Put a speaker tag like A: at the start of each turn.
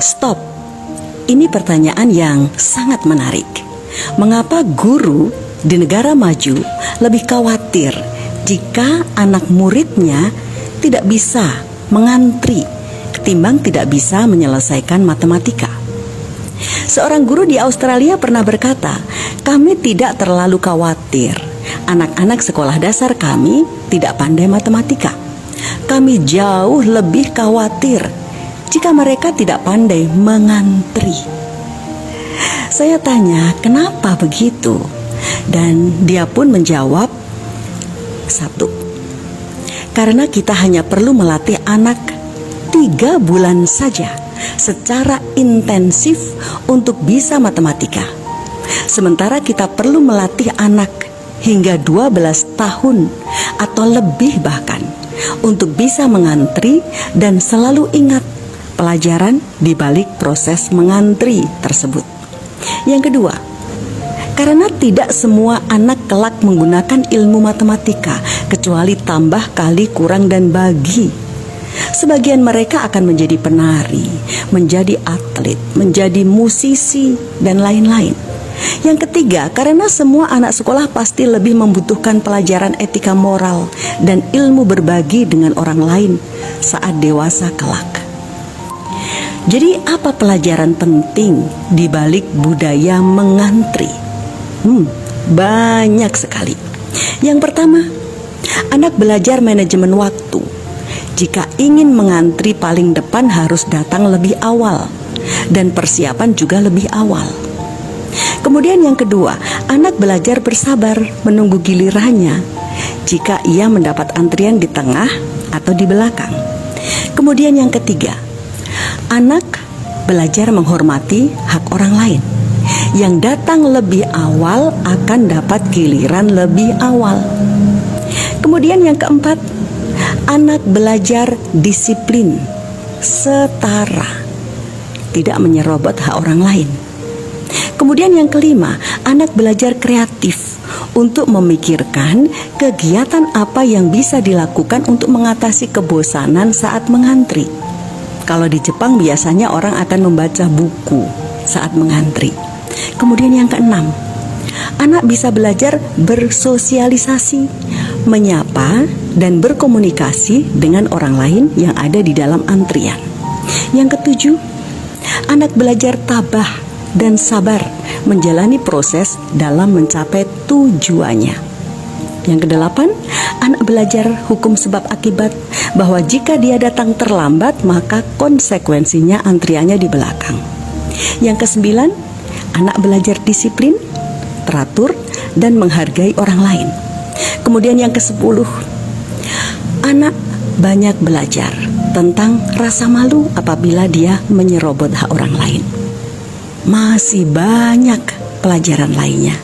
A: Stop. Ini pertanyaan yang sangat menarik. Mengapa guru di negara maju lebih khawatir jika anak muridnya tidak bisa mengantri ketimbang tidak bisa menyelesaikan matematika? Seorang guru di Australia pernah berkata, "Kami tidak terlalu khawatir anak-anak sekolah dasar kami tidak pandai matematika. Kami jauh lebih khawatir jika mereka tidak pandai mengantri." Saya tanya, kenapa begitu? Dan dia pun menjawab, satu, karena kita hanya perlu melatih anak 3 bulan saja secara intensif untuk bisa matematika. Sementara kita perlu melatih anak hingga 12 tahun atau lebih bahkan untuk bisa mengantri dan selalu ingat pelajaran di balik proses mengantri tersebut. Yang kedua, karena tidak semua anak kelak menggunakan ilmu matematika kecuali tambah, kali, kurang, dan bagi. Sebagian mereka akan menjadi penari, menjadi atlet, menjadi musisi, dan lain-lain. Yang ketiga, karena semua anak sekolah pasti lebih membutuhkan pelajaran etika moral dan ilmu berbagi dengan orang lain saat dewasa kelak. Jadi apa pelajaran penting di balik budaya mengantri? Banyak sekali. Yang pertama, anak belajar manajemen waktu. Jika ingin mengantri paling depan harus datang lebih awal dan persiapan juga lebih awal. Kemudian yang kedua, anak belajar bersabar menunggu gilirannya jika ia mendapat antrian di tengah atau di belakang. Kemudian yang ketiga, anak belajar menghormati hak orang lain. Yang datang lebih awal akan dapat giliran lebih awal. Kemudian yang keempat, anak belajar disiplin, setara, tidak menyerobot hak orang lain. Kemudian yang kelima, anak belajar kreatif untuk memikirkan kegiatan apa yang bisa dilakukan untuk mengatasi kebosanan saat mengantri. Kalau di Jepang biasanya orang akan membaca buku saat mengantri. Kemudian yang keenam, anak bisa belajar bersosialisasi, menyapa dan berkomunikasi dengan orang lain yang ada di dalam antrian. Yang ketujuh, anak belajar tabah dan sabar menjalani proses dalam mencapai tujuannya. Yang kedelapan, anak belajar hukum sebab akibat, bahwa jika dia datang terlambat maka konsekuensinya antriannya di belakang. Yang kesembilan, anak belajar disiplin, teratur, dan menghargai orang lain. Kemudian yang kesepuluh, anak banyak belajar tentang rasa malu apabila dia menyerobot hak orang lain. Masih banyak pelajaran lainnya.